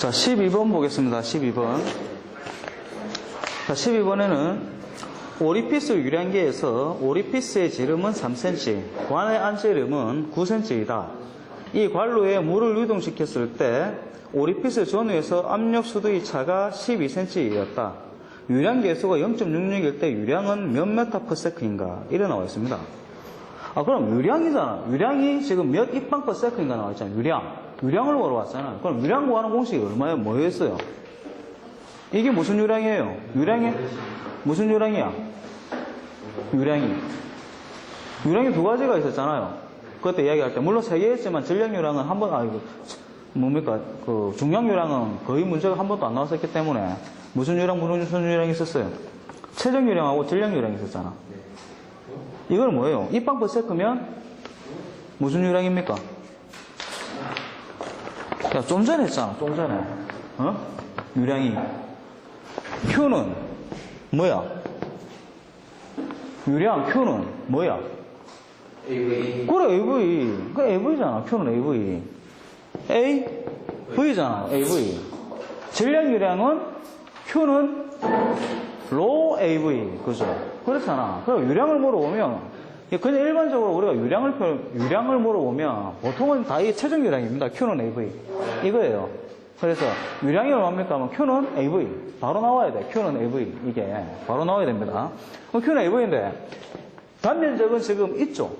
자, 12번 보겠습니다. 12번. 자, 12번에는 오리피스 유량계에서 오리피스의 지름은 3cm, 관의 안지름은 9cm이다. 이 관로에 물을 유동시켰을 때 오리피스 전후에서 압력 수도의 차가 12cm였다. 유량 계수가 0.66일 때 유량은 몇 메타/s인가? 이래 나와 있습니다. 아, 그럼 유량이잖아. 유량이 지금 몇 입방/s인가 나와 있잖아. 유량을 물어봤잖아. 그럼 유량 구하는 공식이 얼마예요? 뭐였어요? 이게 무슨 유량이에요? 유량이 무슨 유량이야? 유량이 두 가지가 있었잖아요. 그때 이야기할 때 물론 세 개였지만 전량 유량은 한 번 그 중량 유량은 거의 문제가 한 번도 안 나왔었기 때문에 무슨 유량이 있었어요? 최적 유량하고 전량 유량이 있었잖아. 이걸 뭐예요? 입방/s면 무슨 유량입니까? 야, 좀 전에 했잖아. 좀 전에. 유량이. Q는 뭐야? 유량 Q는 뭐야? AV. 그래, AV. 그 AV잖아. Q는 AV. V잖아. AV. 전량 유량은 Q는 low AV. 그죠? 그렇잖아. 그럼 유량을 물어보면 그냥 일반적으로 우리가 유량을 물어보면 보통은 다 이 최종 유량입니다. Q는 AV. 이거예요. 그래서 유량이 얼마입니까? 하면 Q는 AV. 바로 나와야 돼. Q는 AV. 이게 바로 나와야 됩니다. 그럼 Q는 AV인데 단면적은 지금 있죠.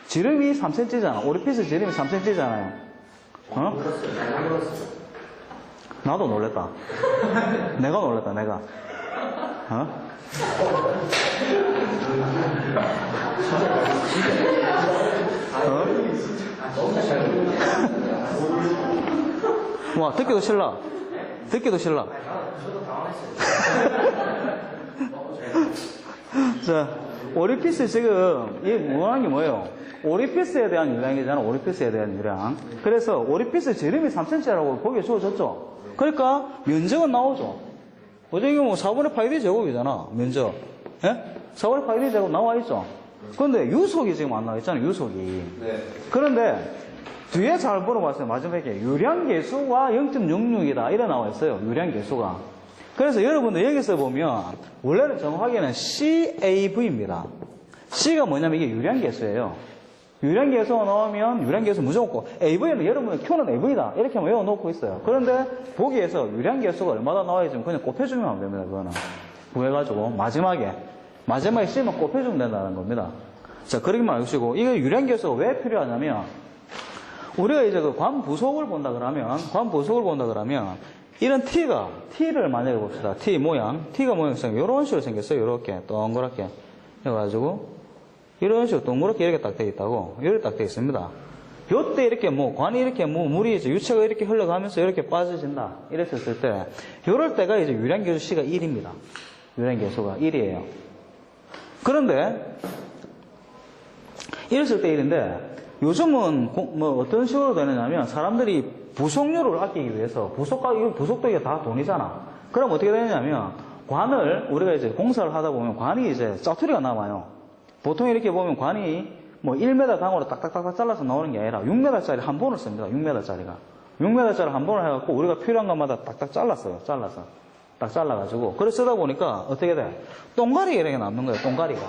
지름이 3cm잖아. 오리피스 지름이 3cm잖아요. 나도 놀랬다. 내가 놀랬다. 내가. 와, 듣기도 싫라. 자, 오리피스 지금, 이 원하는 게 뭐예요? 오리피스에 대한 유량이잖아, 오리피스에 대한 유량. 그래서 오리피스 지름이 3cm라고 보기에 주어졌죠? 그러니까 면적은 나오죠? 어제 이거 뭐 4분의 8이 제곱이잖아, 면적. 예? 4분의 8이 제곱 나와 있죠? 그런데 유속이 지금 안 나와 있잖아, 유속이. 네. 그런데 뒤에 잘 물어봤어요. 마지막에 유량계수가 0.66이다. 이래 나와 있어요. 유량계수가. 그래서 여러분들 여기서 보면 원래는 정확하게는 CAV입니다. C가 뭐냐면 이게 유량계수예요. 유량계수가 나오면 유량계수 무조건 없고 AV는 여러분은 Q는 AV다. 이렇게 외워놓고 있어요. 그런데 보기에서 유량계수가 얼마나 나와야지 그냥 곱해주면 안 됩니다. 그거는. 구해가지고 마지막에 C만 곱해주면 된다는 겁니다. 자, 그러기만 알시고 이거 유량계수가 왜 필요하냐면 우리가 이제 그 관부속을 본다 그러면 이런 T를 만약에 봅시다. T 모양. T가 이런 식으로 생겼어요. 이렇게 동그랗게 해가지고 이런 식으로 동그랗게 이렇게 딱 되어 있다고. 이렇게 딱 되어 있습니다. 요때 이렇게 관이 이렇게 물이 이제 유체가 이렇게 흘러가면서 이렇게 빠져진다. 이랬었을 때 요럴 때가 이제 유량계수 C가 1입니다. 유량계수가 1이에요. 그런데 이랬을 때 1인데 요즘은 어떤 식으로 되느냐면 사람들이 부속료를 아끼기 위해서 부속도 이게 다 돈이잖아. 그럼 어떻게 되느냐면 관을 우리가 이제 공사를 하다 보면 관이 이제 짜투리가 남아요. 보통 이렇게 보면 관이 1m 강으로 딱딱딱 잘라서 나오는 게 아니라 6m짜리 한 번을 씁니다. 6m짜리 한 번을 해갖고 우리가 필요한 것마다 딱딱 잘랐어요. 딱 잘라가지고. 그래 쓰다 보니까 어떻게 돼? 똥가리가 이렇게 남는 거예요. 똥가리가.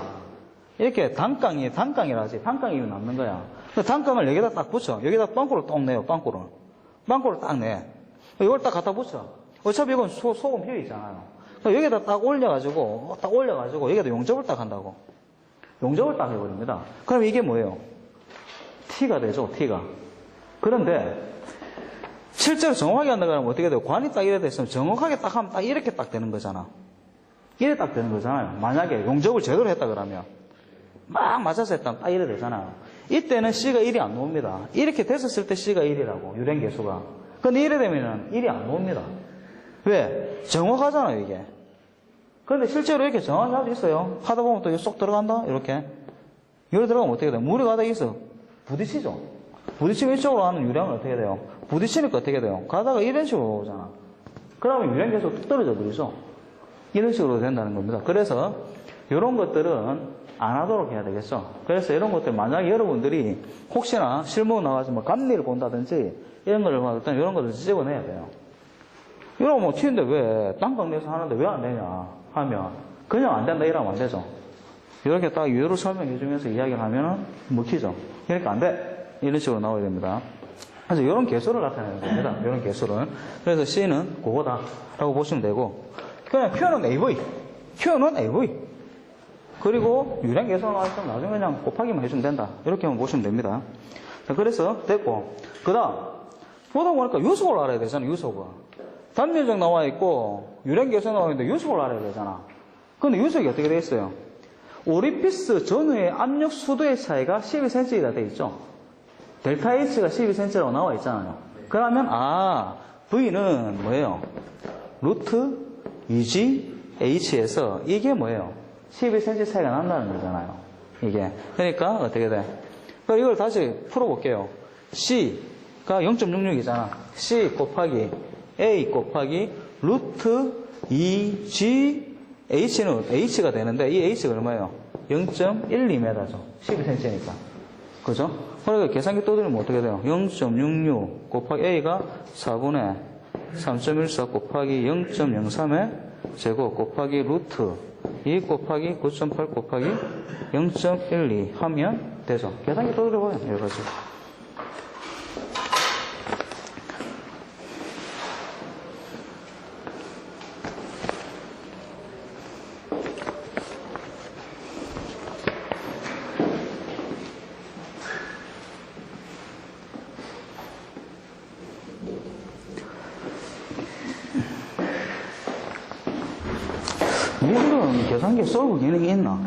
이렇게 단강이 남는 거야. 단강을 여기다 딱 붙여. 여기다 빵꾸를 딱 내요. 빵꾸를 딱 내. 이걸 딱 갖다 붙여. 어차피 이건 소금 휘어 있잖아요. 여기다 딱 올려가지고 여기다 용접을 딱 한다고. 용접을 딱 해버립니다. 그럼 이게 뭐예요? T가 되죠. T가. 그런데 실제로 정확하게 한다 그러면 어떻게 돼요? 관이 딱 이래 됐으면 정확하게 딱 하면 딱 이렇게 딱 되는 거잖아. 이래 딱 되는 거잖아요. 만약에 용접을 제대로 했다 그러면 막 맞춰서 했다면 딱 이래 되잖아요. 이때는 C가 1이 안 나옵니다. 이렇게 됐었을 때 C가 1이라고, 유량계수가. 근데 이래 되면은 1이 안 나옵니다. 왜? 정확하잖아요, 이게. 그런데 실제로 이렇게 정확히 할 수 있어요. 하다 보면 또 쏙 들어간다? 이렇게. 여기 들어가면 어떻게 돼요? 물이 가다 있어. 부딪히죠? 부딪히면 이쪽으로 하는 유량은 어떻게 돼요? 부딪히니까 어떻게 돼요? 가다가 이런 식으로 오잖아. 그러면 유량계수가 뚝 떨어져 버리죠? 이런 식으로 된다는 겁니다. 그래서 이런 것들은 안 하도록 해야 되겠죠. 그래서 이런 것들 만약에 여러분들이 혹시나 실무 나가서 감리를 본다든지 이런 걸 받았다면 이런 것들 집어내야 돼요. 이러면 뭐 튀는데 왜 단강 내서 하는데 왜 안 되냐 하면 그냥 안 된다 이러면 안 되죠. 이렇게 딱 유효를 설명해 주면서 이야기를 하면은 먹히죠. 이렇게 안 돼. 이런 식으로 나와야 됩니다. 그래서 이런 개수를 나타내는 겁니다. 이런 개수를. 그래서 C는 그거다라고 보시면 되고, 그냥 Q는 AV. Q는 AV. 그리고 유량 개수가 나왔으면 나중에 그냥 곱하기만 해주면 된다. 이렇게만 보시면 됩니다. 자, 그래서 됐고, 그 다음, 보다 보니까 유속을 알아야 되잖아, 유속을. 단면적 나와 있고, 유량 개수 나와 있는데 유속을 알아야 되잖아. 근데 유속이 어떻게 되어 있어요? 오리피스 전후의 압력 수도의 차이가 12cm가 되어 있죠. 델타 H가 12cm라고 나와 있잖아요. 그러면 V는 뭐예요? 루트 2G H에서 이게 뭐예요? 12cm 차이가 난다는 거잖아요. 이게. 그러니까 어떻게 돼? 그럼 이걸 다시 풀어볼게요. C가 0.66이잖아. C 곱하기 A 곱하기 루트 2G H는 H가 되는데 이 H가 얼마예요? 0.12m죠. 12cm니까. 그죠? 그러니까 계산기 두드리면 어떻게 돼요? 0.66 곱하기 A가 4분의 3.14 곱하기 0.03의 제곱 곱하기 루트 2 곱하기 9.8 곱하기 0.12 하면 되죠. 계산기 두드려봐요. 여기까지. 니들은 계산기에 솔브 기능이 있나?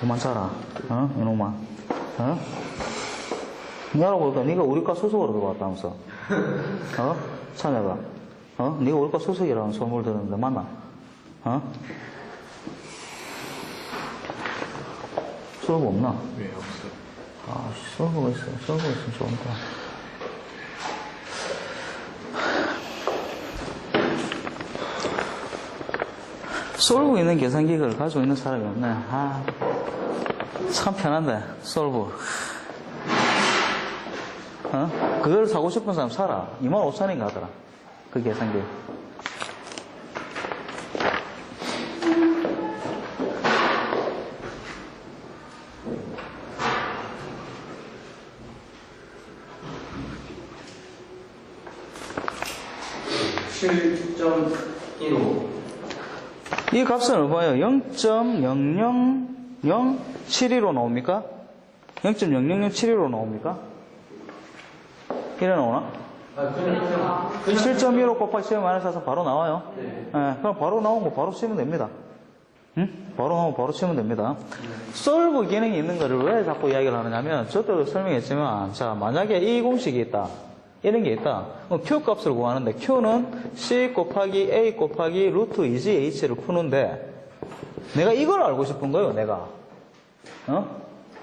그만 살아. 이놈아. 니 알아보니까 니가 우리과 수석으로 들어왔다면서. 찾아봐. 니가 우리과 수석이라는 소문을 들었는데 맞나? 솔브 없나? 네, 없어요. 솔브가 있어. 솔브가 있으면 좋은데. 솔브 있는 계산기를 가지고 있는 사람이 없네. 참 편한데, 솔브. 그걸 사고 싶은 사람 사라. 25,000원인가 하더라. 그 계산기. 이 값은 얼마예요? 0.00072로 나옵니까? 0.00072로 나옵니까? 이래 나오나? 7.15 곱하기 7 마이너스 4 바로 나와요. 네. 그럼 바로 나온 거 바로 치면 됩니다. 바로 나오면 바로 치면 됩니다. 솔브 기능이 있는 거를 왜 자꾸 이야기를 하느냐면, 저때도 설명했지만, 자, 만약에 이 공식이 있다. 이런 게 있다. 그럼 Q 값을 구하는데, Q는 C 곱하기 A 곱하기 루트 2GH를 푸는데, 내가 이걸 알고 싶은 거예요, 내가.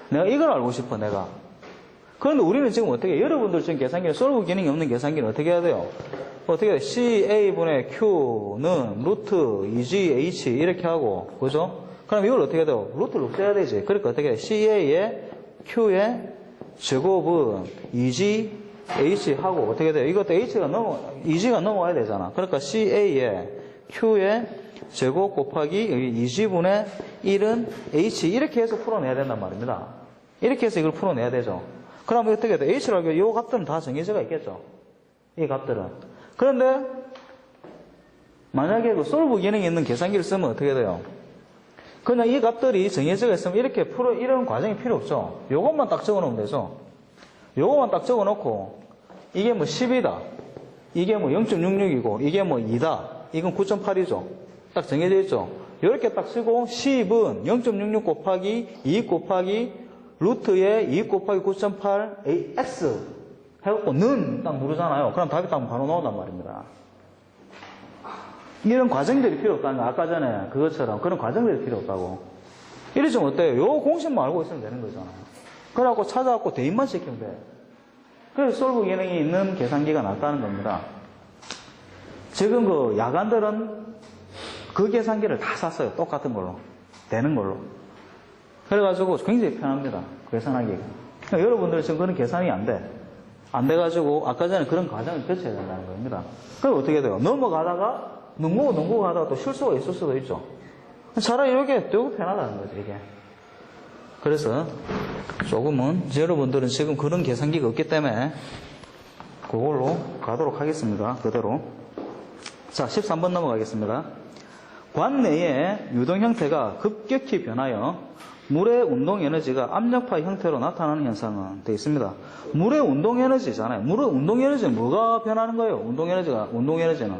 내가 이걸 알고 싶어, 내가. 그런데 우리는 지금 어떻게, 여러분들 지금 계산기에 솔브 기능이 없는 계산기는 어떻게 해야 돼요? 어떻게 해야 돼? CA분의 Q는 루트 2GH 이렇게 하고, 그죠? 그럼 이걸 어떻게 해야 돼요? 루트를 없애야 되지. 그러니까 어떻게 해? CA의 Q의 제곱은 2G H 하고 어떻게 돼요? 이것도 H가 2G가 넘어와야 되잖아. 그러니까 CA의 Q의 제곱 곱하기 2G분의 1은 H 이렇게 해서 풀어내야 된단 말입니다. 이렇게 해서 이걸 풀어내야 되죠. 그럼 어떻게 돼요? H를 알고 이 값들은 다 정해져가 있겠죠. 이 값들은. 그런데 만약에 그 솔브 기능이 있는 계산기를 쓰면 어떻게 돼요? 그냥 이 값들이 정해져 있으면 이렇게 이런 과정이 필요 없죠. 요것만 딱 적어 놓으면 되죠. 요것만 딱 적어 놓고 이게 뭐 10이다. 이게 뭐 0.66이고 이게 뭐 2다. 이건 9.8이죠. 딱 정해져 있죠. 이렇게 딱 쓰고 10은 0.66 곱하기 2 곱하기 루트에 2 곱하기 9.8 AX 해갖고 는 딱 누르잖아요. 그럼 답이 딱 바로 나온단 말입니다. 이런 과정들이 필요 없다는 거. 아까 전에 그것처럼 그런 과정들이 필요 없다고. 이러시면 어때요? 요 공식만 알고 있으면 되는 거잖아요. 그래갖고 찾아갖고 대입만 시키면 돼. 그래서 솔브 기능이 있는 계산기가 낫다는 겁니다. 지금 그 야간들은 그 계산기를 다 샀어요. 똑같은 걸로. 되는 걸로. 그래가지고 굉장히 편합니다. 계산하기가. 그러니까 여러분들 지금 그런 계산이 안 돼. 안 돼가지고 아까 전에 그런 과정을 거쳐야 된다는 겁니다. 그럼 어떻게 돼요? 넘어가다가 넘고 가다가 또 실수가 있을 수도 있죠. 차라리 이렇게 되고 편하다는 거죠, 이게. 그래서 조금은 여러분들은 지금 그런 계산기가 없기 때문에 그걸로 가도록 하겠습니다. 그대로. 자, 13번 넘어가겠습니다. 관 내의 유동 형태가 급격히 변하여 물의 운동 에너지가 압력파 형태로 나타나는 현상은 되어 있습니다. 물의 운동 에너지잖아요. 물의 운동 에너지는 뭐가 변하는 거예요? 운동 에너지는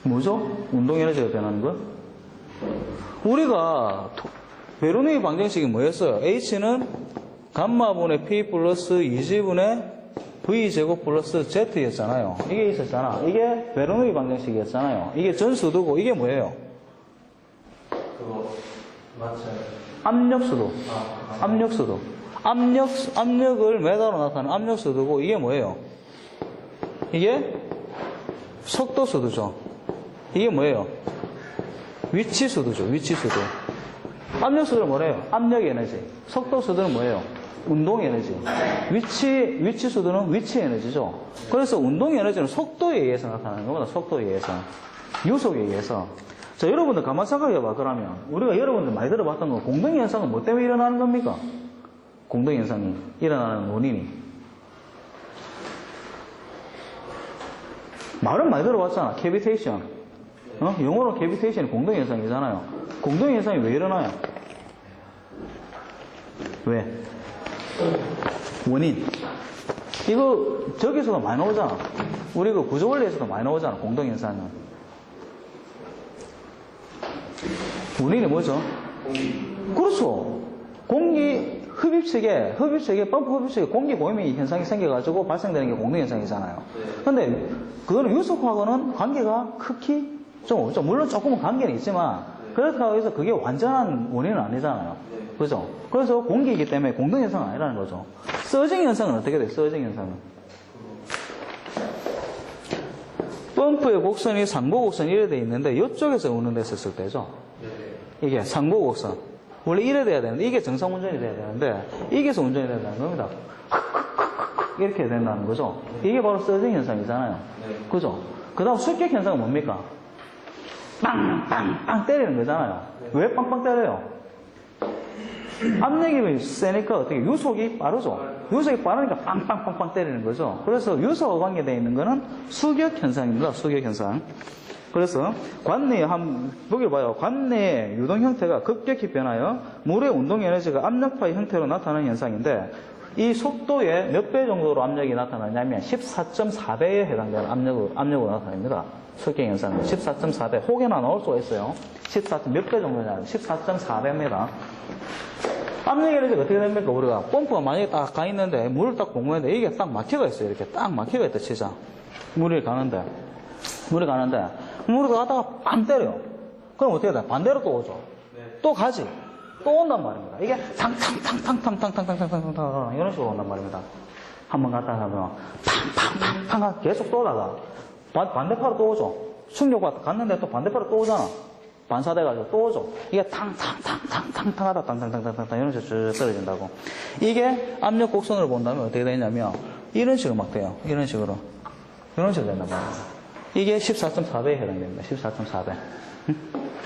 뭐죠? 운동 에너지가 변하는 거? 우리가 베르누이 방정식이 뭐였어요? H는 감마분의 P 플러스 2G분의 V제곱 플러스 Z였잖아요. 이게 있었잖아. 이게 베르누이 방정식이었잖아요. 이게 전수도고 이게 뭐예요? 그거 맞죠? 압력수도. 압력수도. 압력을 매달아 나타내는 압력수도고 이게 뭐예요? 이게 속도수도죠. 이게 뭐예요? 위치수도죠. 위치수도. 압력수도는 뭐래요? 압력 에너지. 속도수도는 뭐예요? 운동 에너지. 위치수도는 위치 에너지죠. 그래서 운동 에너지는 속도에 의해서 나타나는 겁니다. 속도에 의해서. 유속에 의해서. 자, 여러분들 가만 생각해봐. 그러면 우리가 여러분들 많이 들어봤던 거 공동현상은 뭐 때문에 일어나는 겁니까? 공동현상이 일어나는 원인이. 말은 많이 들어봤잖아. 캐비테이션. 영어로 캐비테이션이 공동현상이잖아요. 공동현상이 왜 일어나요? 왜? 원인. 이거 저기서도 많이 나오잖아. 우리 그 구조원리에서도 많이 나오잖아. 공동현상은. 원인이 뭐죠? 그렇죠. 공기 흡입식에 펌프 흡입식에 공기 고임이 현상이 생겨가지고 발생되는 게 공동현상이잖아요. 근데 그거는 유속하고는 관계가 극히 좀 없죠. 물론 조금은 관계는 있지만 그렇다고 해서 그게 완전한 원인은 아니잖아요. 그죠? 그래서 공기이기 때문에 공동현상은 아니라는 거죠. 서징 현상은 어떻게 돼요? 서징 현상은 펌프의 곡선이 상보 곡선 이래 돼 있는데 이쪽에서 운행됐었을 때죠. 이게 상보 곡선 원래 이래 돼야 되는데 이게 정상 운전이 돼야 되는데 이게서 운전이 돼야 되는 겁니다. 이렇게 된다는 거죠. 이게 바로 서징 현상이잖아요. 그죠? 그 다음 습격 현상은 뭡니까? 빵빵빵 때리는 거잖아요. 왜 빵빵 때려요? 압력이 세니까 어떻게 유속이 빠르죠. 유속이 빠르니까 빵빵빵빵 때리는 거죠. 그래서 유속과 관계되어 있는 거는 수격 현상입니다. 수격 현상. 그래서 관내에 보길 봐요. 관내의 유동 형태가 급격히 변하여 물의 운동 에너지가 압력파의 형태로 나타나는 현상인데 이 속도의 몇 배 정도로 압력이 나타나냐면 14.4배에 해당되는 압력으로 나타납니다. 습격 현상은 14.4배. 혹여나 나올 수가 있어요. 14. 몇 배 정도냐면 14.4배입니다. 압력 에너지가 어떻게 됩니까? 우리가 펌프가 만약에 딱 가 있는데 물을 딱 볶는데 이게 딱 막혀가 있어요. 이렇게 딱 막혀가 있다 치자. 물이 가는데 물이 가다가 빵 때려요. 그럼 어떻게 돼? 반대로 또 오죠. 또 가지. 또 온단 말입니다. 이게 탕탕탕탕탕탕탕탕탕탕탕 이런 식으로 온단 말입니다. 한번 갔다가 하면 팡팡팡팡 계속 또 오다가 반대파로 또 오죠. 충격받다 갔는데 또 반대파로 또 오잖아. 반사돼가지고 또 오죠. 이게 탕탕탕탕탕탕 하다 땅땅땅땅땅 이런 식으로 쭉 떨어진다고. 이게 압력 곡선으로 본다면 어떻게 되냐면 이런 식으로 막 돼요. 이런 식으로 된단 말이에요. 이게 14.4배에 해당됩니다. 14.4배.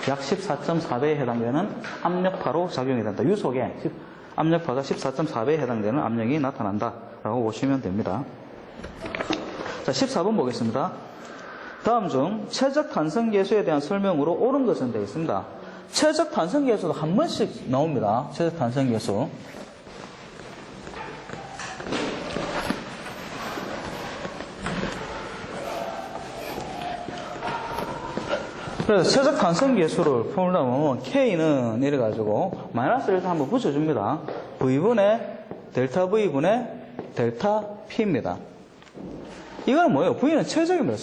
약 14.4배에 해당되는 압력파로 작용이 된다. 유속에 압력파가 14.4배에 해당되는 압력이 나타난다라고 보시면 됩니다. 자, 14번 보겠습니다. 다음 중 최적 탄성 계수에 대한 설명으로 옳은 것은 되어 있습니다. 최적 탄성 계수도 한 번씩 나옵니다. 최적 탄성 계수. 그래서 최적 탄성 계수를 풀다 보면 K는 이래가지고 마이너스를 일단 한번 붙여줍니다. V분의 델타 V분의 델타 P입니다. 이거는 뭐예요? V는 최적입니다.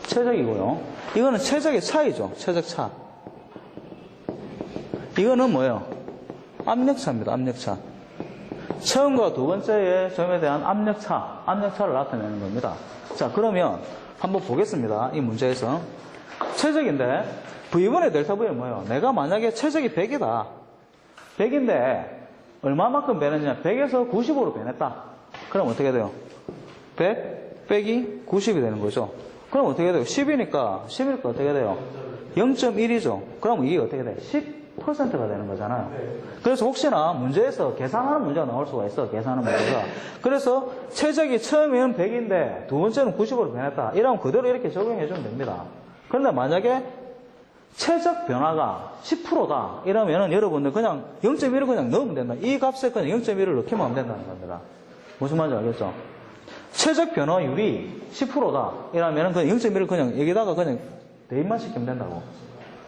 최적이고요. 이거는 최적의 차이죠. 최적 차. 이거는 뭐예요? 압력차입니다. 압력차. 처음과 두 번째의 점에 대한 압력차를 나타내는 겁니다. 자, 그러면 한번 보겠습니다. 이 문제에서. 최적인데, V분의 델타 V는 뭐예요? 내가 만약에 최적이 100이다. 100인데, 얼마만큼 변했냐? 100에서 90으로 변했다. 그럼 어떻게 돼요? 100 빼기 90이 되는 거죠. 그럼 어떻게 돼요? 10이니까 어떻게 돼요? 0.1이죠. 그럼 이게 어떻게 돼? 10%가 되는 거잖아요. 그래서 혹시나 문제에서 계산하는 문제가 나올 수가 있어. 계산하는 문제가. 그래서 최적이 처음에는 100인데 두 번째는 90으로 변했다. 이러면 그대로 이렇게 적용해 주면 됩니다. 그런데 만약에 최적 변화가 10%다. 이러면은 여러분들 그냥 0.1을 그냥 넣으면 된다. 이 값에 그냥 0.1을 넣기만 하면 된다는 겁니다. 무슨 말인지 알겠죠? 최적 변화율이 10%다. 이러면은 그냥 0.1을 그냥 여기다가 그냥 대입만 시키면 된다고.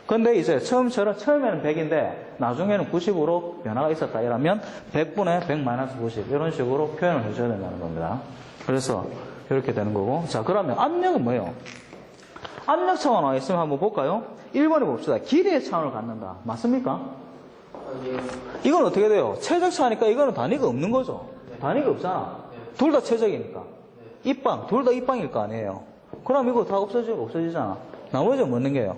근데 이제 처음에는 100인데 나중에는 90으로 변화가 있었다. 이러면 100분의 100 90 이런 식으로 표현을 해줘야 된다는 겁니다. 그래서 이렇게 되는 거고. 자, 그러면 압력은 뭐예요? 압력 차원 나와 있으면 한번 볼까요? 1번에 봅시다. 길이의 차원을 갖는다. 맞습니까? 이건 어떻게 돼요? 최적차니까 이거는 단위가 없는 거죠. 단위가 없잖아. 둘 다 최적이니까. 입방, 둘 다 입방일 거 아니에요. 그럼 이거 다 없어지잖아. 나머지는 뭐 있는 게요?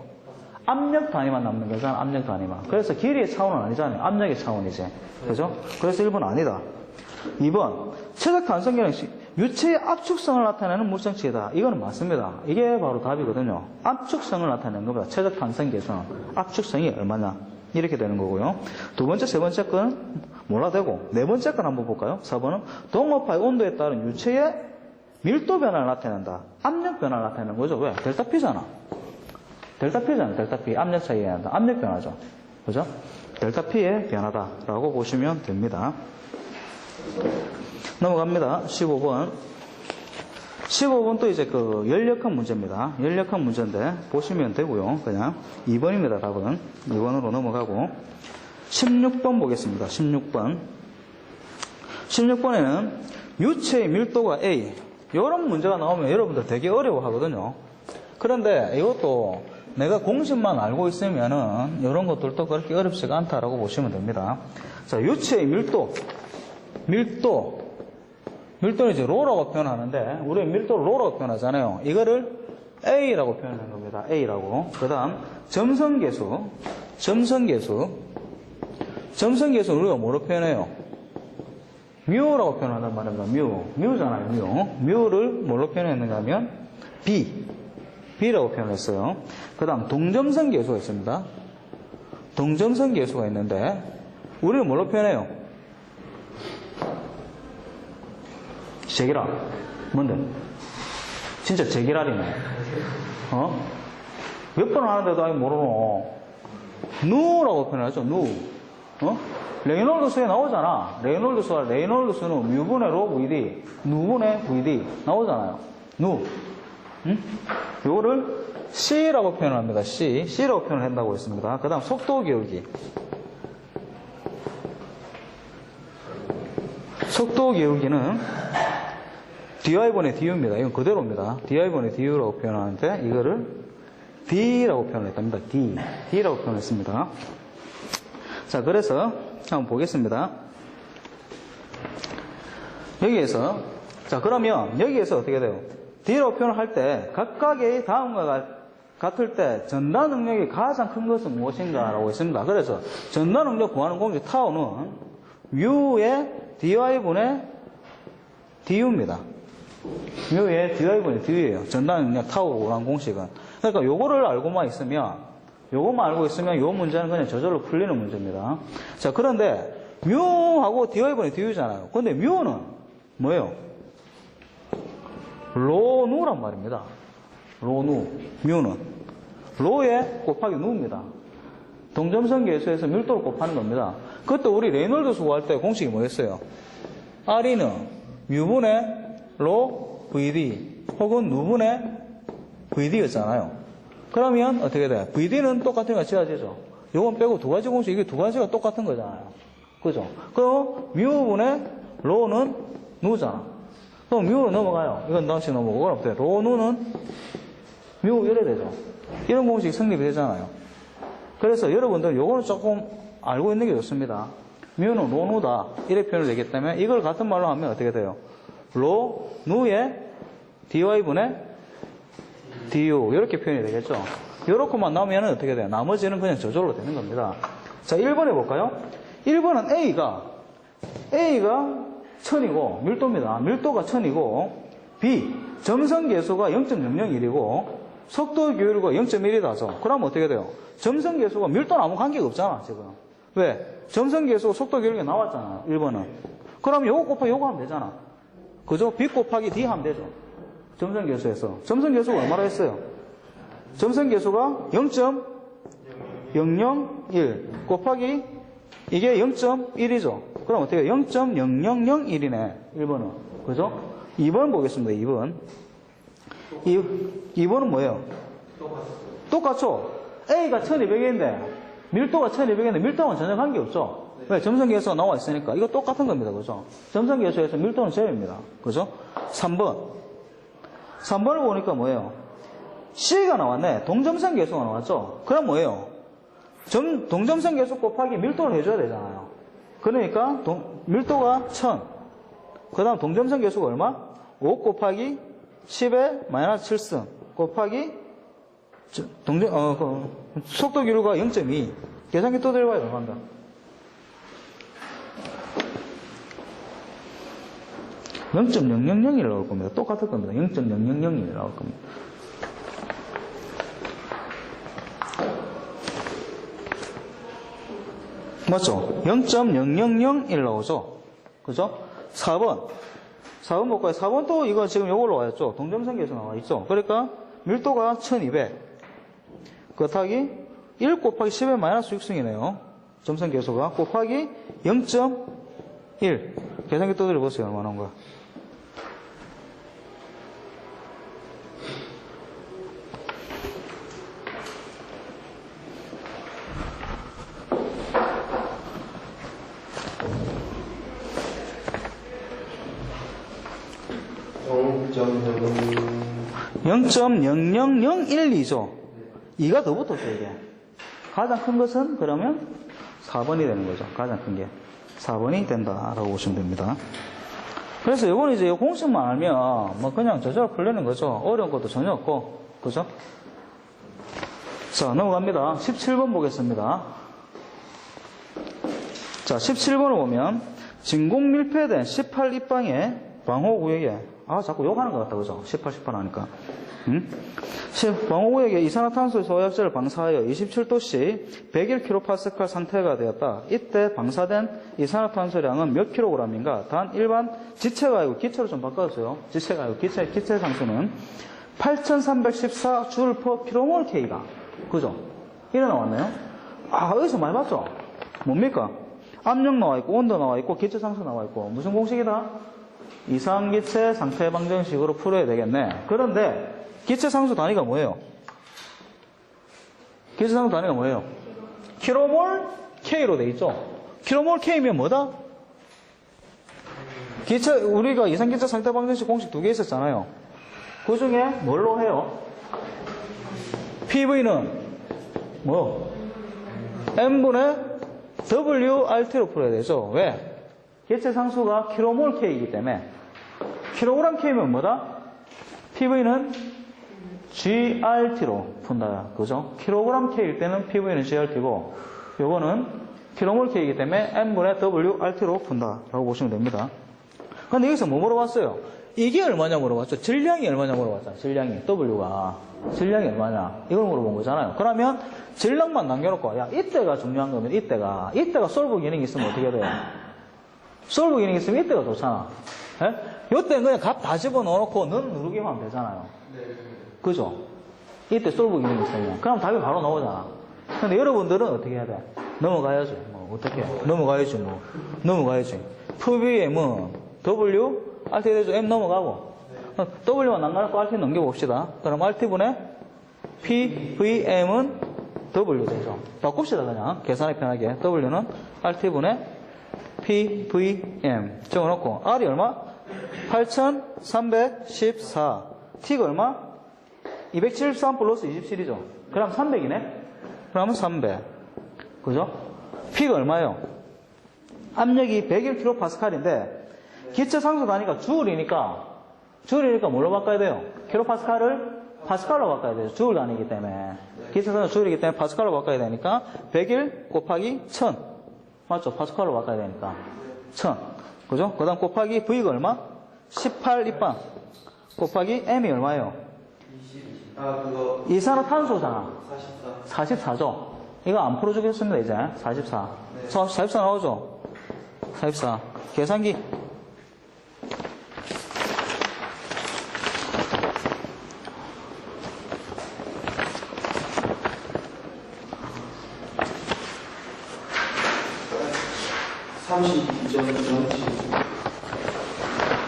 압력 단위만 남는 거잖아. 압력 단위만. 그래서 길이의 차원은 아니잖아요. 압력의 차원이지. 그죠? 그래서 1번 아니다. 2번. 최적 탄성 기능 유체의 압축성을 나타내는 물성치이다. 이거는 맞습니다. 이게 바로 답이거든요. 압축성을 나타내는 겁니다. 최적 탄성 계수는 압축성이 얼마냐. 이렇게 되는 거고요. 두 번째, 세 번째 건 몰라도 되고, 네 번째 건 한번 볼까요? 4번은 동업파의 온도에 따른 유체의 밀도 변화를 나타낸다. 압력 변화를 나타내는 거죠. 왜? 델타 P잖아. 델타 P잖아. 델타 P. 압력 차이에 한다. 압력 변화죠. 그죠? 델타 P의 변화다라고 보시면 됩니다. 넘어갑니다. 15번. 15번 또 이제 그 열역학 문제입니다. 열역학 문제인데 보시면 되고요. 그냥 2번입니다. 답은. 2번으로 넘어가고 16번 보겠습니다. 16번. 16번에는 유체의 밀도가 A. 이런 문제가 나오면 여러분들 되게 어려워하거든요. 그런데 이것도 내가 공식만 알고 있으면은 이런 것들도 그렇게 어렵지가 않다라고 보시면 됩니다. 자, 유체의 밀도는 이제 로라고 표현하는데, 우리는 밀도를 로라고 표현하잖아요. 이거를 A라고 표현하는 겁니다. A라고. 그 다음, 점성계수는 우리가 뭐로 표현해요? 뮤라고 표현한단 말입니다. 뮤잖아요, 뮤를 뭘로 표현했는가 하면, B라고 표현했어요. 그 다음, 동점성계수가 있습니다. 동점성계수가 있는데, 우리는 뭘로 표현해요? 제기랄. 뭔데? 진짜 제기랄이네. 몇 번 하는데도 아직 모르노. 누라고 표현하죠, 누. 레이놀드 수에 나오잖아. 레이놀드 수는 뮤분의 로 VD, 누분의 VD 나오잖아요. 누. 요거를 C라고 표현합니다. C라고 표현을 한다고 했습니다. 그 다음 속도 기울기. 속도 기울기는 dy분의 du입니다. 이건 그대로입니다. dy분의 du라고 표현하는데 이거를 d라고 표현했답니다. d라고 표현했습니다. 자, 그래서 한번 보겠습니다. 여기에서 자, 그러면 여기에서 어떻게 돼요? d라고 표현을 할 때 각각의 다음과 같을 때 전달 능력이 가장 큰 것은 무엇인가 라고 했습니다. 그래서 전달 능력 구하는 공식 타우는 뮤의 dy분의 du입니다. 뮤의 dy분의 du예요. 전달 능력 타우로 구하는 공식은. 그러니까 요거를 알고만 있으면 요 문제는 그냥 저절로 풀리는 문제입니다. 자, 그런데 뮤하고 dy분의 du잖아요. 근데 뮤는 뭐예요? 로누란 말입니다. 뮤는 로에 곱하기 누입니다. 동점성 계수에서 밀도를 곱하는 겁니다. 그때 우리 레이놀드 수 구할 때 공식이 뭐였어요? R는 뮤분의 로 VD 혹은 누분의 VD였잖아요. 그러면 어떻게 돼? VD는 똑같은 거 지어지죠. 요건 빼고 두 가지 공식, 이게 두 가지가 똑같은 거잖아요. 그죠? 그럼 뮤분의 로는 누잖아. 그럼 뮤로 넘어가요. 이건 다시 넘어가고. 그럼 어때요? 로 누는 뮤 이래 되죠. 이런 공식 성립이 되잖아요. 그래서 여러분들 요거는 조금 알고 있는 게 좋습니다. 뮤는 로 누다. 이렇게 표현이 되기 때문에 이걸 같은 말로 하면 어떻게 돼요? 로 누의 dy분의 du 이렇게 표현이 되겠죠. 이렇게만 나오면 어떻게 돼요? 나머지는 그냥 저절로 되는 겁니다. 자, 1번 해볼까요? 1번은 A가 A가 1000이고 밀도입니다. 밀도가 1000이고 B 점성계수가 0.001이고 속도 교류가 0.1이다죠. 그러면 어떻게 돼요? 점성계수가 밀도는 아무 관계가 없잖아 지금. 왜? 점성계수가 속도 교류가 나왔잖아 1번은. 그럼 요거 곱하기 요거 하면 되잖아. 그죠? B 곱하기 D 하면 되죠. 점성계수에서. 점성계수가 얼마나 했어요? 점성계수가 0.001 곱하기 이게 0.1이죠. 그럼 어떻게 해요? 0.0001이네. 1번은. 그죠? 2번 보겠습니다. 2번. 2번은 뭐예요? 똑같죠? A가 1200인데 밀도가 1200인데 밀도는 전혀 관계없죠? 왜? 점성계수가 나와 있으니까. 이거 똑같은 겁니다. 그죠? 점성계수에서 밀도는 제외입니다. 그죠? 3번. 3번을 보니까 뭐예요? C가 나왔네. 동점성계수가 나왔죠? 그럼 뭐예요? 동점성계수 곱하기 밀도를 해줘야 되잖아요. 그러니까 밀도가 1000. 그 다음 동점성계수가 얼마? 5 곱하기 10의 마이너스 7승 곱하기 속도 기류가 0.2. 계산기 또 들어가요. 얼마인가? (0.000) 나올 겁니다. 똑같을 겁니다. 0.000이 나올 겁니다. 맞죠? 0.001 나오죠? 그죠? 4번 볼까요? 4번 또 이거 지금 요걸로 와있죠? 동점성계에서 나와 있죠? 그러니까 밀도가 1200 곱하기 1 곱하기 10의 마이너스 6승이네요. 점성계수가 곱하기 0.1 계산기 떠들어 보세요. 얼마나 온가? (0.00012죠) 2가 더 붙었죠. 이게 가장 큰 것은 그러면 4번이 되는 거죠. 가장 큰 게 4번이 된다라고 보시면 됩니다. 그래서 이거는 이제 공식만 알면 뭐 그냥 저절로 풀리는 거죠. 어려운 것도 전혀 없고. 그죠? 자, 넘어갑니다. 17번 보겠습니다. 자, 17번을 보면 진공 밀폐된 18입방의 방호구역에 자꾸 욕하는 것 같다. 그죠? 18 하니까. 방호구역에 이산화탄소 소화약제를 방사하여 27도씨 101kPa 상태가 되었다. 이때 방사된 이산화탄소량은 몇 킬로그램인가? 단 일반 지체가 아니고 기체로 좀 바꿔주세요. 지체가 아니고 기체 상수는 8314줄 per kmol K가. 그죠? 이래 나왔네요. 여기서 많이 봤죠? 뭡니까? 압력 나와 있고, 온도 나와 있고, 기체 상수 나와 있고. 무슨 공식이다? 이상기체 상태 방정식으로 풀어야 되겠네. 그런데 기체 상수 단위가 뭐예요? 기체 상수 단위가 뭐예요? 킬로몰 K로 돼 있죠? 킬로몰 K면 뭐다? 우리가 이상기체 상태 방정식 공식 2개 있었잖아요. 그 중에 뭘로 해요? PV는 뭐? M분의 WRT로 풀어야 되죠. 왜? 기체 상수가 킬로몰 K이기 때문에 킬로그램 K면 뭐다? PV는 GRT로 푼다. 그죠? 킬로그램 K일 때는 PV는 GRT고 요거는 킬로몰 K이기 때문에 M분의 WRT로 푼다 라고 보시면 됩니다. 근데 여기서 뭐 물어봤어요? 이게 얼마냐 물어봤죠? 질량이 얼마냐 물어봤잖아. 질량이 W가 질량이 얼마냐 이걸 물어본 거잖아요. 그러면 질량만 남겨놓고 이때가 중요한 거면 이때가 솔브 기능이 있으면 어떻게 돼요? 솔브 기능이 있으면 이때가 좋잖아. 이때는 그냥 값 다 집어넣어놓고 넌 누르기만 하면 되잖아요. 그죠? 이때 솔브 기능이 있으면 그럼 답이 바로 나오잖아. 근데 여러분들은 어떻게 해야 돼? 넘어가야지. 어떻게? 넘어가야지. PVM은 W RT 되죠? M 넘어가고 W만 남겨놓고 RT 넘겨봅시다. 그럼 RT분의 PVM은 W 되죠. 바꿉시다 그냥 계산하기 편하게. W는 RT분의 PVM 적어놓고 R이 얼마? 8314 T가 얼마? 273 플러스 27이죠. 그럼 300이네? 그러면 300 그죠? P가 얼마예요? 압력이 101kPa인데 기체 상수 단위가 줄이니까 뭘로 바꿔야 돼요? 킬로파스칼을 파스칼로 바꿔야 돼요. 줄 단위이기 때문에. 기체 상수 줄이기 때문에 파스칼로 바꿔야 되니까 101 곱하기 1000 맞죠? 파스칼로 바꿔야 되니까 1000. 그죠? 그 다음 곱하기 V가 얼마? 18 입방. 곱하기 M이 얼마예요? 20. 아, 그거. 이산화탄소잖아. 44. 44죠? 이거 안 풀어주겠습니다, 이제. 44. 네. 44 나오죠? 44. 계산기.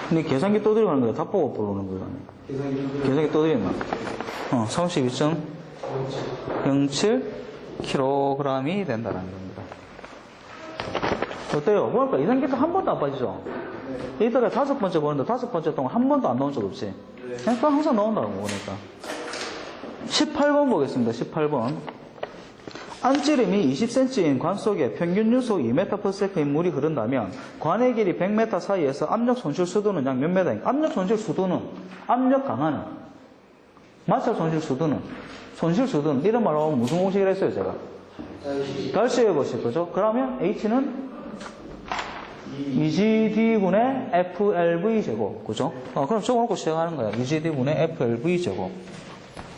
근데 계산기 또 들어가는 거야. 다 보고 부르는 거야. 계산기 또 들어있나? 32.07kg이 된다는 겁니다. 어때요? 보니까 이산기도 한 번도 안 빠지죠? 이따가 5번째 보는데 5번째 동안 한 번도 안 나온 적 없지? 그러니까 항상 나온다고 보니까. 18번 보겠습니다. 18번. 안지름이 20cm인 관 속에 평균 유속 2m/s인 물이 흐른다면 관의 길이 100m 사이에서 압력 손실 수도는 약 몇 m인가? 압력 손실 수도는, 압력 강하는, 마찰 손실 수도는, 손실 수도는 이런 말로 하면 무슨 공식이라 했어요, 제가? 달시 해보실 거죠? 그러면 H는 2GD분의 FLV 제곱, 그죠? 그럼 적어놓고 시작하는 거야. 2GD분의 FLV 제곱.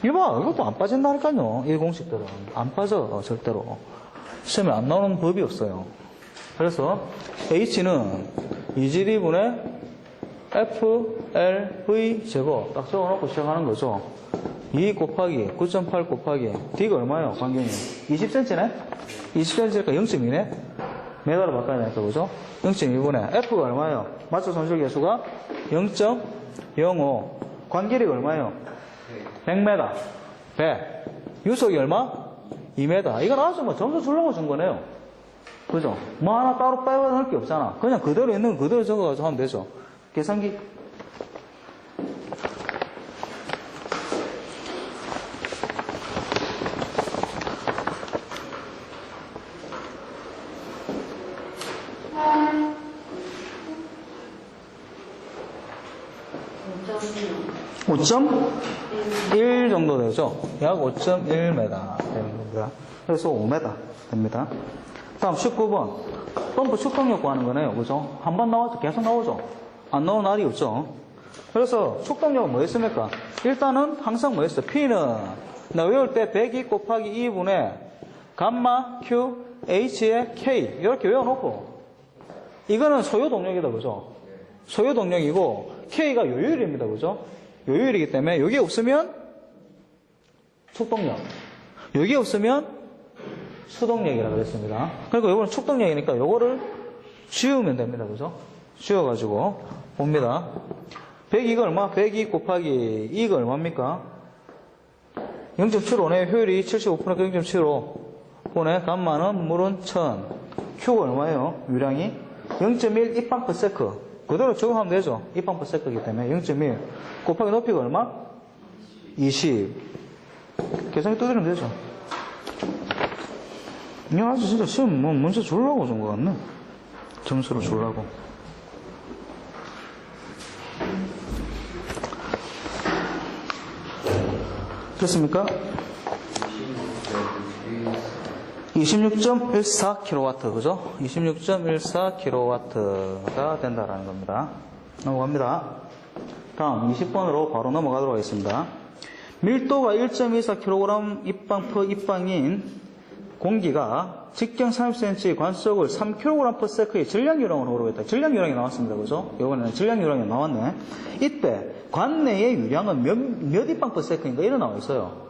이봐, 이것도 안 빠진다니까요. 이 공식들은. 안 빠져, 절대로. 시험에 안 나오는 법이 없어요. 그래서 H는 2GD분의 FLV 제곱. 딱 적어놓고 시작하는 거죠. 2 곱하기 9.8 곱하기 D가 얼마예요? 관경이 20cm네? 20cm니까 0.2네? 메다로 바꿔야 되니까, 그죠? 0.2분의 F가 얼마예요? 마찰 손실 계수가 0.05. 관길이가 얼마예요? 100m. 100. 유속이 얼마? 2m. 이건 아주 뭐 점수 주려고 준 거네요. 그죠? 뭐 하나 따로 빼고 넣을 게 없잖아. 그냥 그대로 있는 거 그대로 적어가지고 하면 되죠. 계산기. 오 5.1 정도 되죠? 약 5.1m 되는 겁니다. 그래서 5m 됩니다. 다음 19번. 펌프 축동력 구하는 거네요. 그죠? 한 번 나오죠? 계속 나오죠? 안 나오는 날이 없죠? 그래서 축동력은 뭐였습니까? 일단은 항상 뭐였어요? P는 나 외울 때 102 곱하기 2분의 감마 Q H의 K 이렇게 외워놓고 이거는 소요 동력이다. 그죠? 소요 동력이고 K가 요율입니다. 그죠? 요율이기 때문에 여기 없으면 축동력, 여기 없으면 수동력이라고 그랬습니다. 그리고 이거는 축동력이니까 요거를 지우면 됩니다. 그죠? 지워가지고 봅니다. 102가 얼마? 102 곱하기 2가 얼마입니까? 0.75네. 효율이 75%가 0.75 분의 감마는 물은 1000. Q가 얼마예요? 유량이 0.1 입방/세크. 그대로 적용하면 되죠. 입방/세크이기 때문에 0.1 곱하기 높이가 얼마? 20. 계산기 두드리면 되죠. 이거 아주 진짜 시험 뭐 문제 주려고 준 것 같네. 점수를 주려고. 됐습니까? 26.14kW, 그죠? 26.14kW가 된다라는 겁니다. 넘어갑니다. 다음 20번으로 바로 넘어가도록 하겠습니다. 밀도가 1.24kg 입방인 공기가 직경 30cm 관 속을 3kg/s의 전량 유량으로 흐르고 있다. 전량 유량이 나왔습니다. 그죠? 이번에는 전량 유량이 나왔네. 이때 관 내의 유량은 몇 입방/s인가 이런 나와 있어요.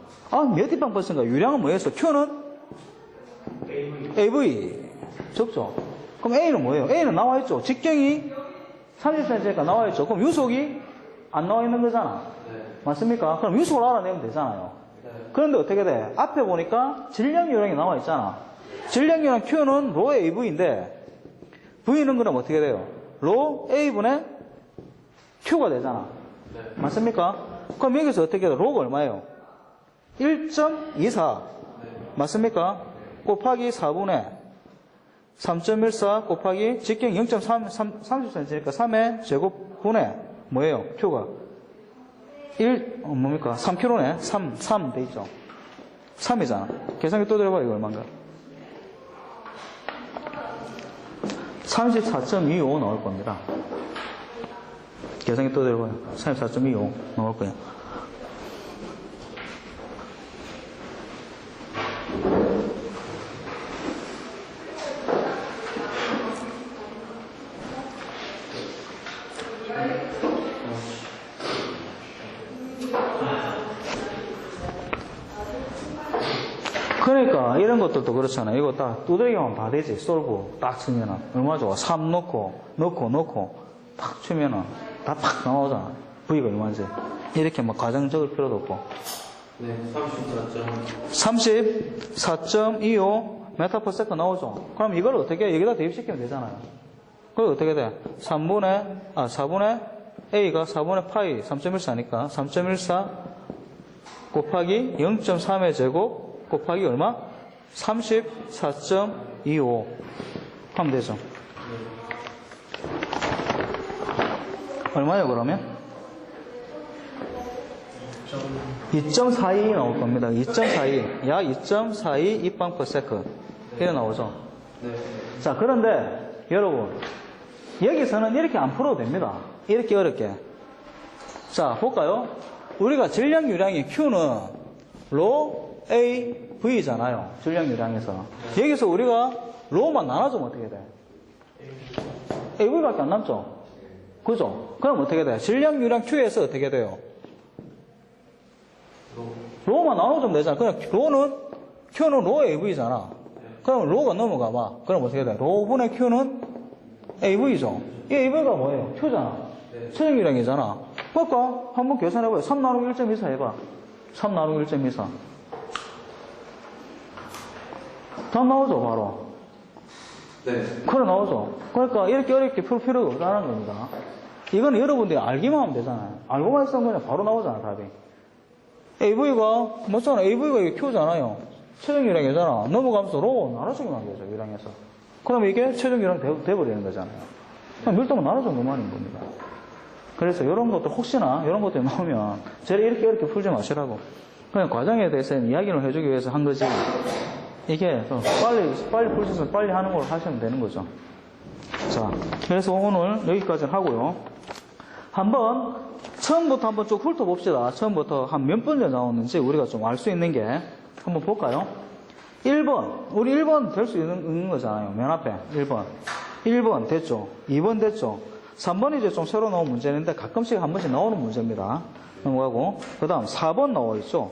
몇 입방/s인가? 유량은 뭐였어? Q는 AV. 적죠? 그럼 A는 뭐예요? A는 나와 있죠? 직경이 30cm니까 나와 있죠? 그럼 유속이 안 나와 있는 거잖아. 맞습니까? 그럼 유속을 알아내면 되잖아요. 그런데 어떻게 돼? 앞에 보니까 질량 유량이 나와 있잖아. 질량 유량 Q는 로 AV인데 V는 그럼 어떻게 돼요? 로 A분의 Q가 되잖아. 맞습니까? 그럼 여기서 어떻게 돼요? 로가 얼마예요? 1.24 맞습니까? 곱하기 4분의 3.14 곱하기 직경 0.30cm니까 3의 제곱분의 뭐예요? Q가 뭡니까? 3kg네? 3 돼 있죠? 3이잖아. 계산기 또 들어봐. 이거 얼마인가? 34.25 나올 겁니다. 계산기 또 들고요. 34.25 나올 거예요. 그러니까 이런 것들도 그렇잖아. 이거 딱 두드리기만 다 되지. 솔브 딱 치면은 얼마 좋아. 3 넣고 딱 치면은 다 팍 나오잖아. V가 얼마인지. 이렇게 막 과정 적을 필요도 없고. 네, 34점. 34.25 메타퍼세컨 나오죠. 그럼 이걸 어떻게 해? 여기다 대입시키면 되잖아요. 그럼 어떻게 돼? 4분의 A가 4분의 파이 3.14니까 3.14 곱하기 0.3의 제곱 곱하기 얼마? 34.25 하면 되죠. 얼마예요 그러면? 2.42 나올 겁니다. 2.42 약 2.42 입방 per second 이래 나오죠. 네. 자, 그런데 여러분 여기서는 이렇게 안 풀어도 됩니다. 이렇게 어렵게. 자, 볼까요? 우리가 질량 유량의 Q는 로 A V잖아요. 질량 유량에서. 여기서 우리가 로만 나눠주면 어떻게 돼? A V밖에 안 남죠? 그죠? 그럼 어떻게 돼? 질량 유량 Q에서 어떻게 돼요? 로만 나눠주면 되잖아. 그냥 Q는 로 AV잖아. 그럼 로가 넘어가 봐. 그럼 어떻게 돼? 로분의 Q는 AV죠. 이 AV가 뭐예요? Q잖아. 최종 유량이잖아. 그러니까 한번 계산해봐요. 3 나누기 1.24 해봐. 3 나누기 1.24. 답 나오죠, 바로. 네. 그래 나오죠. 그러니까 이렇게 어렵게 풀 필요가 없다는 겁니다. 이거는 여러분들이 알기만 하면 되잖아요. 알고만 있으면 그냥 바로 나오잖아, 답이. AV가, 맞잖아. AV가 이게 Q잖아요. 최종 유량이잖아. 넘어가면서 로 나눠주기만 하면 되죠, 유량에서. 그럼 이게 최종 유량 돼버리는 거잖아요. 그냥 밀도만 나눠주는 것만인 겁니다. 그래서 이런 것들, 혹시나 이런 것들이 나오면, 제가 이렇게 풀지 마시라고. 그냥 과정에 대해서는 이야기를 해주기 위해서 한 거지. 이게 빨리 풀 수 있으면 빨리 하는 걸 하시면 되는 거죠. 자, 그래서 오늘 여기까지 하고요. 처음부터 한번 쭉 훑어봅시다. 처음부터 한 몇 번째 나오는지 우리가 좀 알 수 있는 게 한번 볼까요? 1번. 우리 1번 될 수 있는 거잖아요. 맨 앞에 1번. 1번 됐죠. 2번 됐죠. 3번이 이제 좀 새로 나온 문제인데 가끔씩 한 번씩 나오는 문제입니다. 넘어가고. 그 다음 4번 나와 있죠.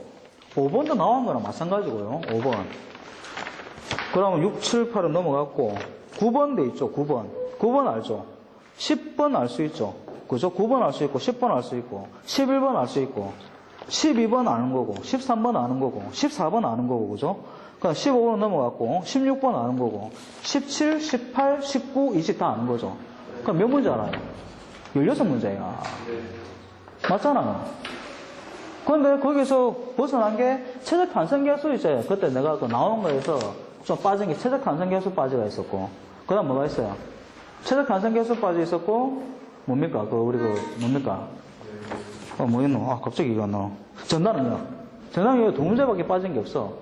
5번도 나온 거랑 마찬가지고요. 5번. 그러면 6, 7, 8은 넘어갔고 9번 돼 있죠. 9번. 9번 알죠. 10번 알 수 있죠. 그죠? 9번 알 수 있고 10번 알 수 있고 11번 알 수 있고 12번 아는 거고 13번 아는 거고 14번 아는 거고 그죠? 그러니까 15번 넘어갔고 16번 아는 거고 17, 18, 19, 20 다 아는 거죠. 그럼 몇 문제 알아요? 16문제야. 맞잖아요. 그런데 거기서 벗어난 게 최적 탄성계수 있어요. 그때 내가 그 나오는 거에서 좀 빠진 게 최적 탄성계수 빠지가 있었고 그 다음 뭐가 있어요? 최적 탄성계수 빠져 있었고 뭡니까? 뭡니까? 뭐였노? 갑자기 이거 너. 전단은요? 전단이 두 문제밖에 빠진 게 없어.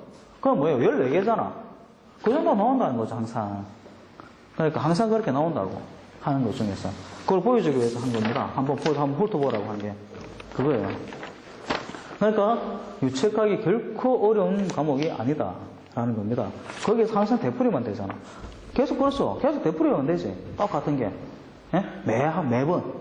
그럼 뭐예요? 14개잖아. 그 정도 나온다는 거죠, 항상. 그러니까 항상 그렇게 나온다고 하는 것 중에서. 그걸 보여주기 위해서 한 겁니다. 한번 훑어보라고 한 게. 그거예요. 그러니까 유책하기 결코 어려운 과목이 아니다. 라는 겁니다. 거기에서 항상 되풀이만 되잖아. 계속 그렇죠. 계속 되풀이만 되지. 똑같은 게. 예? 매번.